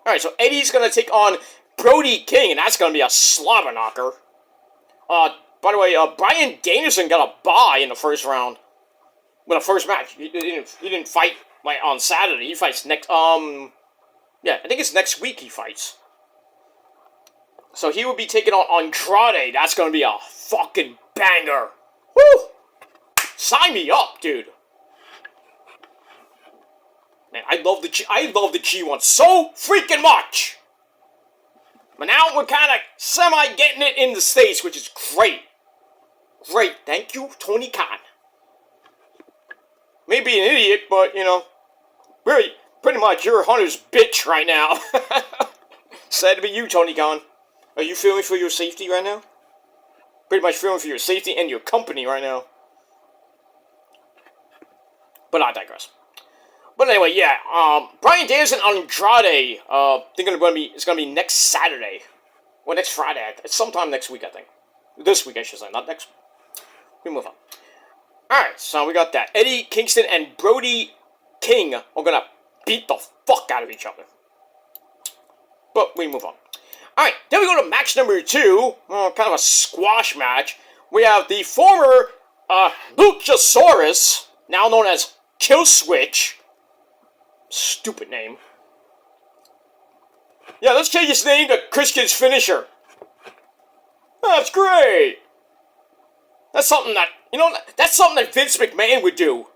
Alright, so Eddie's going to take on Brody King, and that's going to be a slobber knocker. By the way, Bryan Danielson got a bye in the first round. Well, the first match. He didn't fight on Saturday. He fights next, yeah, I think it's next week he fights. So he will be taking on Andrade. That's going to be a fucking banger. Woo! Sign me up, dude. Man, I love the G1 so freaking much. But now we're kind of semi-getting it in the States, which is great. Great. Thank you, Tony Khan. Maybe an idiot, but, you know, really, pretty much you're Hunter's bitch right now. Sad to be you, Tony Khan. Are you feeling for your safety right now? Pretty much feeling for your safety and your company right now. But I digress. But anyway, yeah, Bryan Danielson and Andrade, it's gonna be next Saturday. Well, next Friday. It's sometime next week, I think. This week, I should say, not next. We move on. Alright, so we got that. Eddie Kingston and Brody King are gonna beat the fuck out of each other. But we move on. Alright, then we go to match number 2. Kind of a squash match. We have the former Luchasaurus, now known as Killswitch. Stupid name. Yeah, let's change his name to Christian's Finisher. That's great. That's something that, you know, that's something that Vince McMahon would do.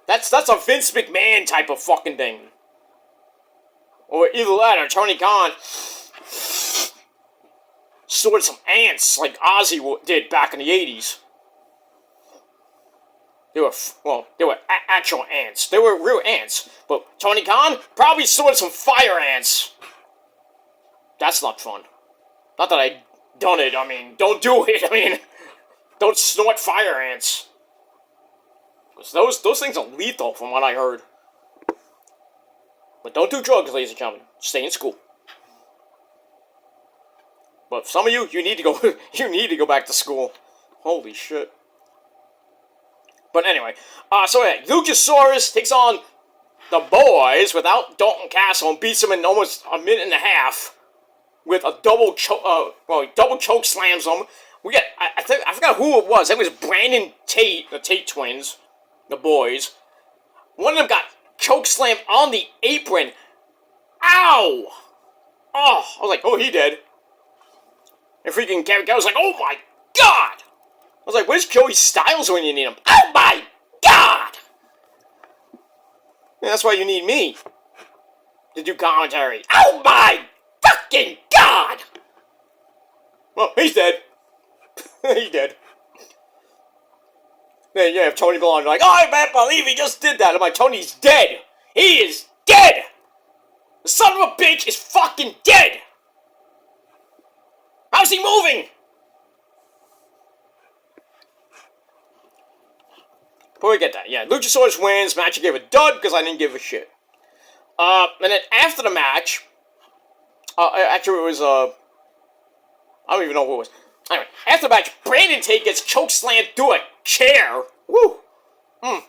That's a Vince McMahon type of fucking thing. Or either that or Tony Khan sorted some ants like Ozzy did back in the 80s. They were actual ants. They were real ants. But Tony Khan probably sorted some fire ants. That's not fun. Not that I done it. I mean, don't do it. I mean, don't snort fire ants. Because those things are lethal from what I heard. But don't do drugs, ladies and gentlemen. Stay in school. But some of you, you need to go you need to go back to school. Holy shit. But anyway, so yeah, Luchasaurus takes on the boys without Dalton Castle and beats him in almost a minute and a half with a double choke slams him. We get, I forgot who it was. It was Brandon Tate, the Tate twins, the boys. One of them got choke slammed on the apron. Ow! Oh, I was like, oh, he dead. And freaking Gary was like, oh my god! I was like, where's Joey Styles when you need him? Oh my god! And that's why you need me to do commentary. Oh my fucking god! Well, he's dead. He's dead. Then you have Tony Belong like, oh, I can't believe he just did that. I'm like, Tony's dead. He is dead! The son of a bitch is fucking dead! How's he moving? But we get that. Yeah, Luchasaurus wins. Match I gave a dud because I didn't give a shit. And then after the match, actually it was, I don't even know who it was. Anyway, after the match, Brandon Tate gets chokeslammed through a chair. Woo! And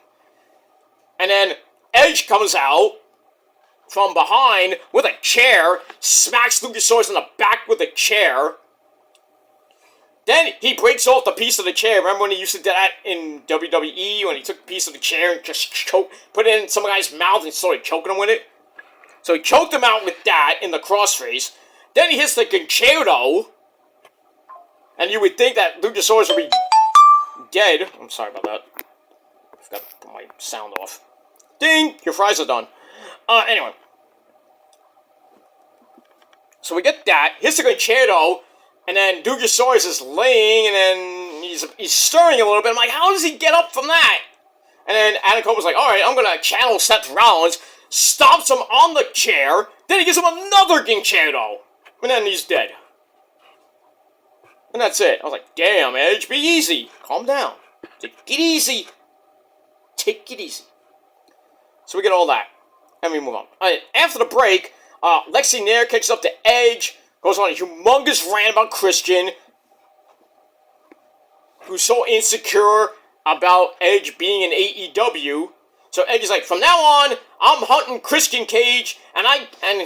then Edge comes out from behind with a chair, smacks Luchasaurus in the back with a chair. Then he breaks off the piece of the chair. Remember when he used to do that in WWE, when he took a piece of the chair and just put it in some guy's mouth and started choking him with it? So he choked him out with that in the crossface. Then he hits the concerto. And you would think that Luchasaurus would be dead. I'm sorry about that. I forgot to put my sound off. Ding! Your fries are done. Anyway. So we get that. Hits the concerto. And then Luchasaurus is laying, and then he's stirring a little bit. I'm like, how does he get up from that? And then Adam Cole was like, alright, I'm going to channel Seth Rollins. Stomps him on the chair. Then he gives him another concerto. And then he's dead. And that's it. I was like, damn, Edge, be easy. Calm down. Take it easy. Take it easy. So we get all that. And we move on. After the break, Lexi Nair kicks up to Edge. Goes on a humongous rant about Christian, who's so insecure about Edge being in AEW. So Edge is like, from now on, I'm hunting Christian Cage, and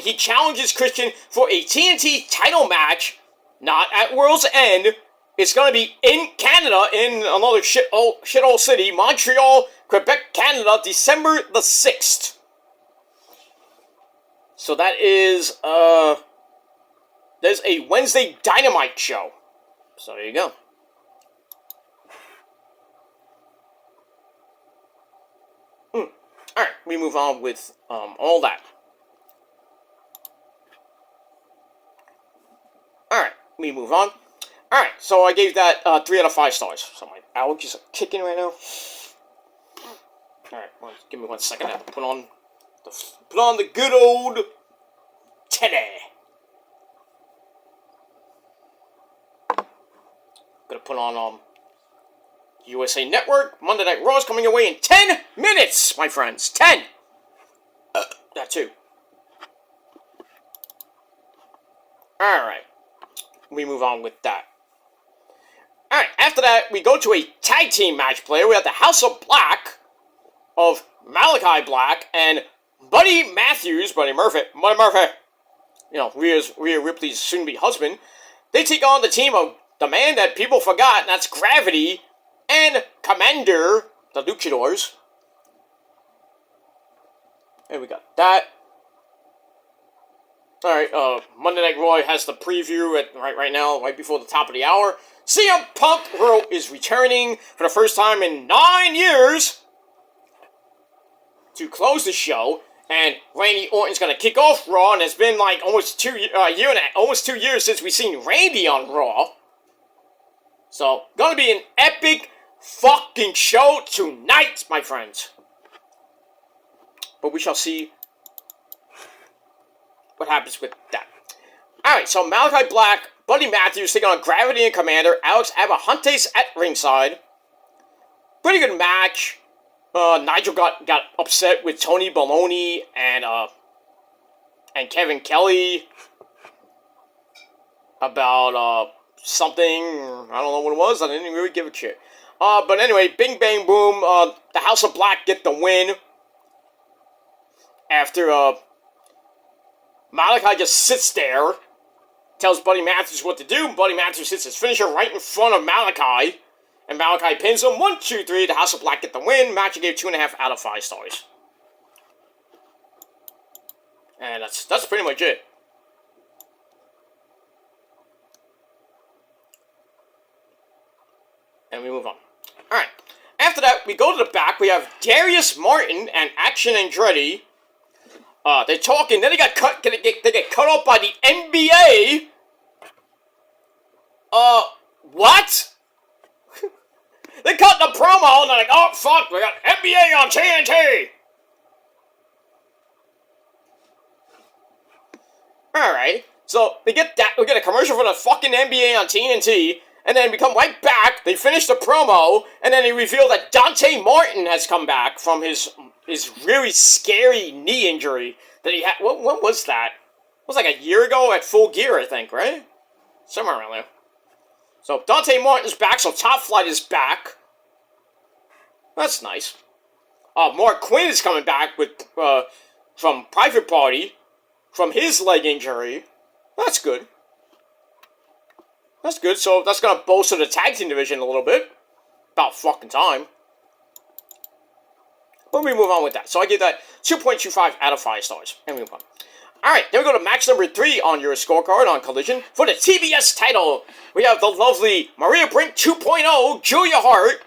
he challenges Christian for a TNT title match, not at World's End. It's gonna be in Canada, in another shithole city, Montreal, Quebec, Canada, December the 6th. So that is, there's a Wednesday Dynamite show. So there you go. Alright, we move on with all that. Alright, we move on. Alright, so I gave that 3 out of 5 stars. So my allergies are kicking right now. Alright, well, give me 1 second. I have to put on the good old teddy. Gonna put on USA Network. Monday Night Raw is coming your way in 10 minutes, my friends. 10! That too. Alright. We move on with that. Alright, after that, we go to a tag team match player. We have the House of Black of Malachi Black and Buddy Murphy. You know, Rhea Ripley's soon-to-be husband. They take on the team of the man that people forgot, and that's Gravity, and Commander, the Luchadors. And we got that. Alright, Monday Night Raw has the preview right now, right before the top of the hour. CM Punk is returning for the first time in 9 years to close the show. And Randy Orton's gonna kick off Raw, and it's been like almost 2 years since we've seen Randy on Raw. So, gonna be an epic fucking show tonight, my friends. But we shall see what happens with that. Alright, so Malachi Black, Buddy Matthews taking on Gravity and Commander, Alex Abrahantes at ringside. Pretty good match. Nigel got upset with Tony Baloney and Kevin Kelly about something. I don't know what it was. I didn't really give a shit. But anyway, bing bang boom. The House of Black get the win after Malachi just sits there, tells Buddy Matthews what to do. Buddy Matthews hits his finisher right in front of Malachi. And Malachi pins him. 1, 2, 3. The House of Black get the win. Match I gave 2.5 out of 5 stars. And that's pretty much it. And we move on. Alright. After that, we go to the back. We have Darius Martin and Action Andretti. They're talking. Then they get cut off by the NBA. What? They cut the promo and they're like, oh fuck, we got NBA on TNT. Alright, so we get a commercial for the fucking NBA on TNT, And then we come right back, they finish the promo, and then they reveal that Dante Martin has come back from his really scary knee injury that he had. When was that? It was like a year ago at Full Gear, I think, right? Somewhere around there. So Dante Martin's back, so Top Flight is back. That's nice. Mark Quinn is coming back with from Private Party from his leg injury. That's good. That's good. So that's gonna bolster the tag team division a little bit. About fucking time. But we move on with that. So I give that 2.25 out of 5 stars. And we move on. Alright, then we go to match number 3 on your scorecard on Collision. For the TBS title, we have the lovely Maria Brink 2.0, Julia Hart,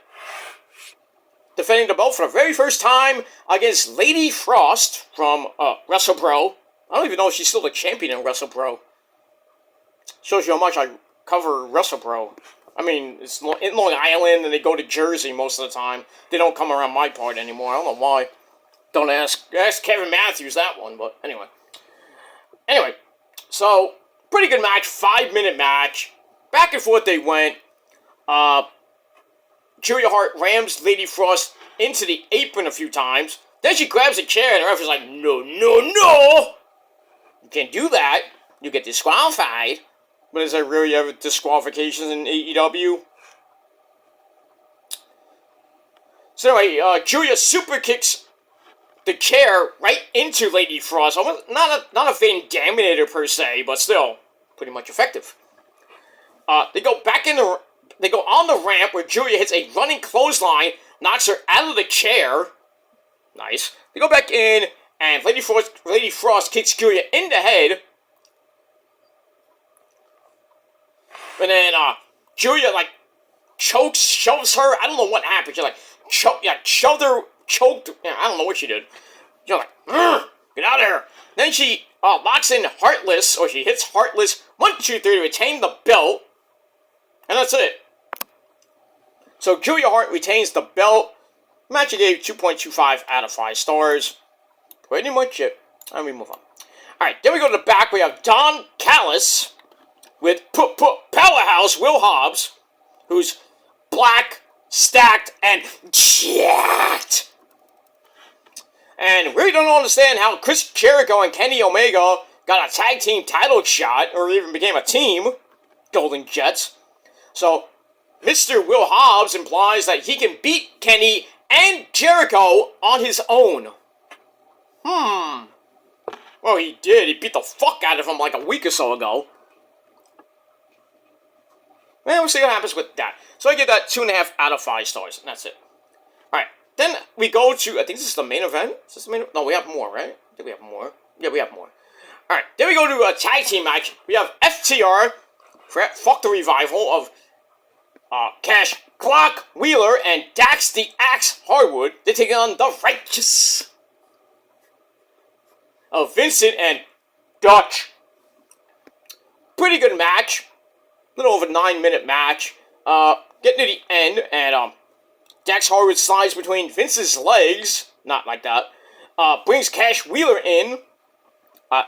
defending the belt for the very first time against Lady Frost from WrestlePro. I don't even know if she's still the champion in WrestlePro. Shows you how much I cover WrestlePro. I mean, it's in Long Island and they go to Jersey most of the time. They don't come around my part anymore. I don't know why. Don't ask Kevin Matthews that one, but anyway. Anyway, so, pretty good match, 5-minute match. Back and forth they went. Julia Hart rams Lady Frost into the apron a few times. Then she grabs a chair and the ref is like, no, no, no! You can't do that. You get disqualified. But is there really ever disqualifications in AEW? So anyway, Julia super kicks the chair right into Lady Frost. Not a Van Daminator per se, but still pretty much effective. They go on the ramp where Julia hits a running clothesline, knocks her out of the chair. Nice. They go back in, and Lady Frost kicks Julia in the head. And then Julia shoves her. I don't know what happened. She shoved her, choked. Yeah, I don't know what she did. She's like, get out of here. Then she locks in Heartless, or she hits Heartless 1, 2, 3 to retain the belt, and that's it. So Julia Hart retains the belt. Match I gave 2.25 out of 5 stars. Pretty much it. And we move on. Alright, then we go to the back. We have Don Callis with Powerhouse Will Hobbs, who's black, stacked, and jacked. And we don't understand how Chris Jericho and Kenny Omega got a tag team title shot, or even became a team, Golden Jets. So, Mr. Will Hobbs implies that he can beat Kenny and Jericho on his own. Well, he did. He beat the fuck out of him like a week or so ago. And we'll see what happens with that. So I give that 2.5 out of 5 stars. And that's it. Alright. Then we go to, I think this is the main event. Is this the main? No, we have more, right? I think we have more. Yeah, we have more. Alright. Then we go to a tag team match. We have FTR, fuck the revival of Cash Clock Wheeler and Dax the Axe Harwood. They take on the Righteous of Vincent and Dutch. Pretty good match. A little over 9-minute match. Getting to the end, and Dax Harwood slides between Vince's legs. Not like that. Brings Cash Wheeler in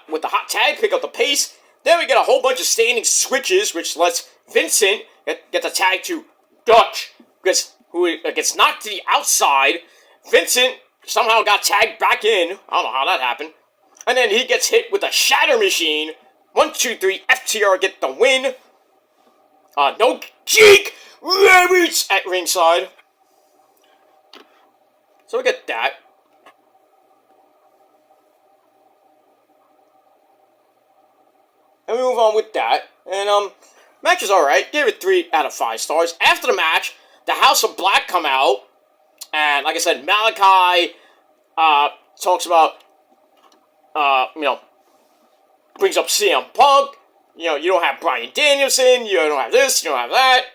with the hot tag, pick up the pace. Then we get a whole bunch of standing switches, which lets Vincent get the tag to Dutch, who gets knocked to the outside. Vincent somehow got tagged back in. I don't know how that happened. And then he gets hit with a shatter machine. 1, 2, 3, FTR get the win. No cheek rabbits at ringside. So we get that. And we move on with that. And, match is alright. Gave it 3 out of 5 stars. After the match, the House of Black come out. And, like I said, Malachi, talks about, brings up CM Punk. You don't have Bryan Danielson. You don't have this. You don't have that.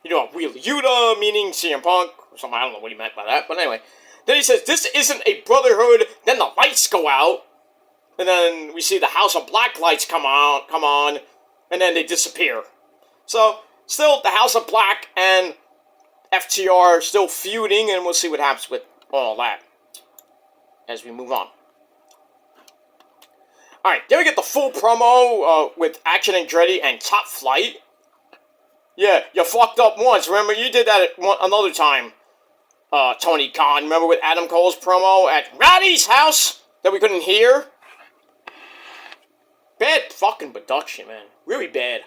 You don't have Wheeler Yuta, meaning CM Punk. Or something. I don't know what he meant by that. But anyway. Then he says, this isn't a brotherhood. Then the lights go out. And then we see the House of Black lights come on. And then they disappear. So, still, the House of Black and FTR are still feuding. And we'll see what happens with all that as we move on. Alright, then we get the full promo with Action Andretti and Top Flight. Yeah, you fucked up once. Remember, you did that another time. Tony Khan. Remember with Adam Cole's promo at Roddy's house that we couldn't hear? Bad fucking production, man. Really bad.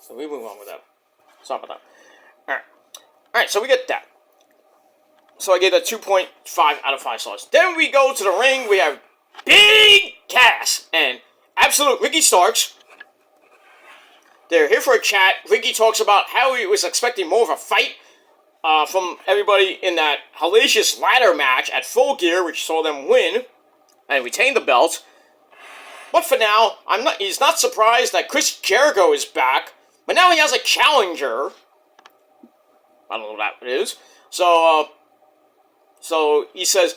So we move on with that. Sorry about that. Alright. Alright, so we get that. So I gave that 2.5 out of 5 stars. Then we go to the ring. We have Big Cass and Absolute Ricky Starks. They're here for a chat. Ricky talks about how he was expecting more of a fight from everybody in that hellacious ladder match at Full Gear, which saw them win and retain the belt. But for now, he's not surprised that Chris Jericho is back, but now he has a challenger. I don't know what that is. So he says,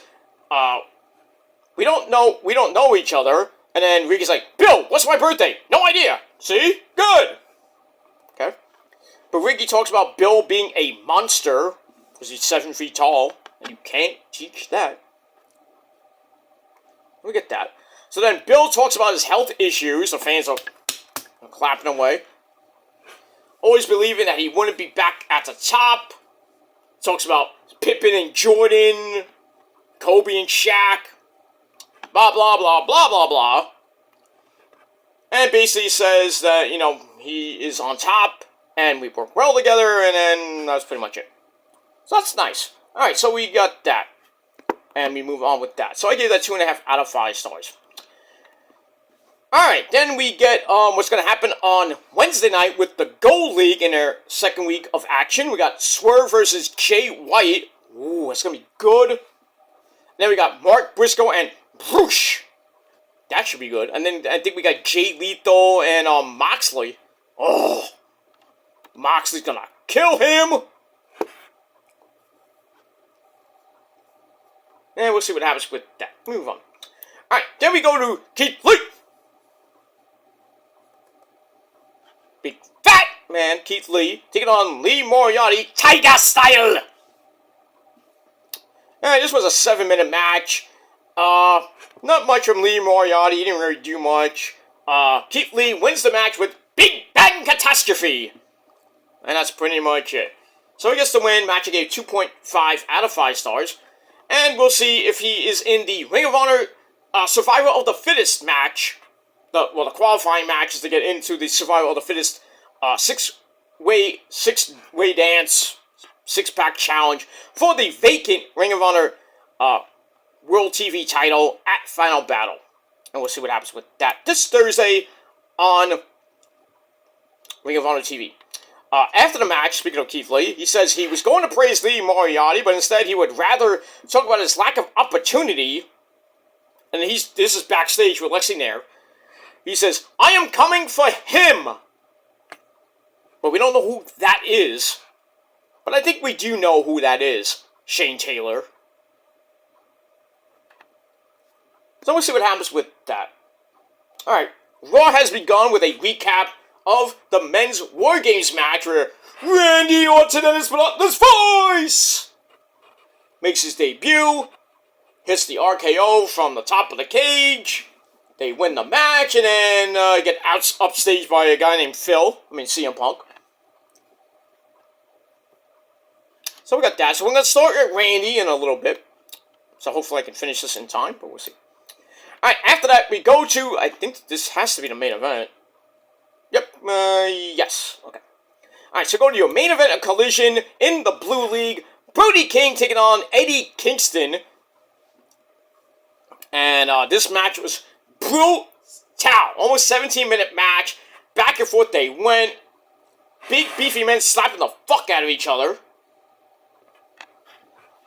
we don't know each other. And then Ricky's like, Bill, what's my birthday? No idea. See? Good. Okay. But Ricky talks about Bill being a monster, because he's 7 feet tall, and you can't teach that. We get that. So then Bill talks about his health issues. The fans are clapping away. Always believing that he wouldn't be back at the top. Talks about Pippen and Jordan, Kobe and Shaq, blah, blah, blah, blah, blah, blah. And basically says that, he is on top, and we work well together, and then that's pretty much it. So that's nice. Alright, so we got that. And we move on with that. So I gave that 2.5 out of 5 stars. Alright, then we get what's going to happen on Wednesday night with the Gold League in their second week of action. We got Swerve versus Jay White. Ooh, that's going to be good. Then we got Mark Briscoe and Bruce. That should be good. And then I think we got Jay Lethal and Moxley. Oh, Moxley's going to kill him. And we'll see what happens with that. Move on. Alright, then we go to Keith Lee. Big fat man Keith Lee taking on Lee Moriarty, Tiger Style. Alright, this was a 7-minute match. Not much from Lee Moriarty. He didn't really do much. Keith Lee wins the match with Big Bang Catastrophe. And that's pretty much it. So he gets the win. Match I gave 2.5 out of 5 stars. And we'll see if he is in the Ring of Honor Survival of the Fittest match. The qualifying matches to get into the Survival of the Fittest six-way dance, 6-pack challenge for the vacant Ring of Honor World TV title at Final Battle. And we'll see what happens with that this Thursday on Ring of Honor TV. After the match, speaking of Keith Lee, he says he was going to praise Lee Moriarty, but instead he would rather talk about his lack of opportunity. And this is backstage with Lexi Nair. He says, I am coming for him. But we don't know who that is. But I think we do know who that is. Shane Taylor. So we'll see what happens with that. Alright, Raw has begun with a recap of the men's War Games match where Randy Orton and his monotonous voice makes his debut, hits the RKO from the top of the cage, they win the match, and then get upstaged by a guy named CM Punk. So we got that. So we're going to start with Randy in a little bit. So hopefully I can finish this in time, but we'll see. Alright, after that we go to, I think this has to be the main event. Yep, yes, okay. Alright, so go to your main event, a collision in the Blue League. Brody King taking on Eddie Kingston. And this match was brutal. Almost 17-minute match. Back and forth they went. Big beefy men slapping the fuck out of each other.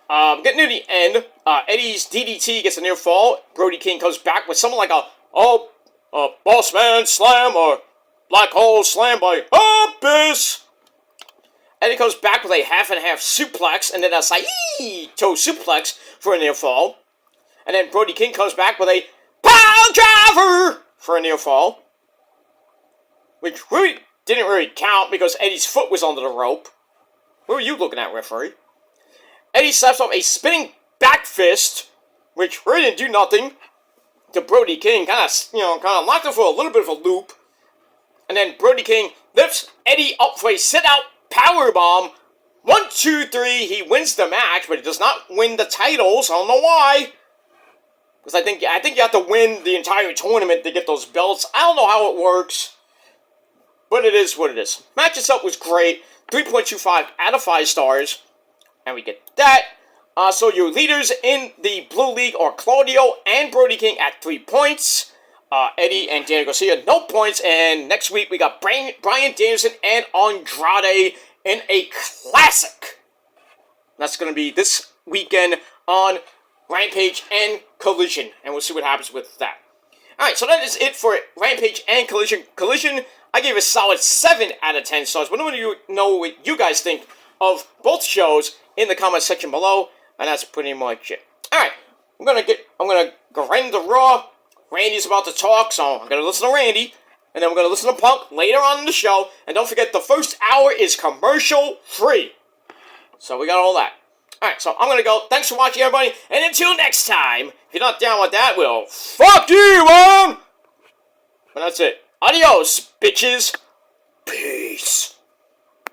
Getting near the end, Eddie's DDT gets a near fall. Brody King comes back with something like a Boss Man Slam or Black Hole Slam by Abyss. Eddie comes back with a half and half suplex and then a Saito suplex for a near fall. And then Brody King comes back with a Power Driver for a near fall. Which really didn't really count because Eddie's foot was under the rope. What were you looking at, referee? Eddie slaps off a spinning back fist, which really didn't do nothing to Brody King. Kind of locked him for a little bit of a loop. And then Brody King lifts Eddie up for a sit-out powerbomb. 1, 2, 3. He wins the match, but he does not win the titles. I don't know why. Because I think you have to win the entire tournament to get those belts. I don't know how it works. But it is what it is. Match itself was great. 3.25 out of 5 stars. And we get that. So your leaders in the Blue League are Claudio and Brody King at 3 points. Eddie and Daniel Garcia, no points. And next week we got Bryan Danielson and Andrade in a classic. That's going to be this weekend on Rampage and Collision. And we'll see what happens with that. Alright, so that is it for Rampage and Collision. Collision, I gave a solid 7 out of 10 stars. But let me know what you guys think of both shows in the comment section below. And that's pretty much it. Alright, I'm gonna go right into Raw. Randy's about to talk, so I'm gonna listen to Randy. And then we're gonna listen to Punk later on in the show. And don't forget, the first hour is commercial free. So we got all that. Alright, so I'm gonna go. Thanks for watching, everybody. And until next time, if you're not down with that, well, fuck you, man! And that's it. Adios, bitches. Peace.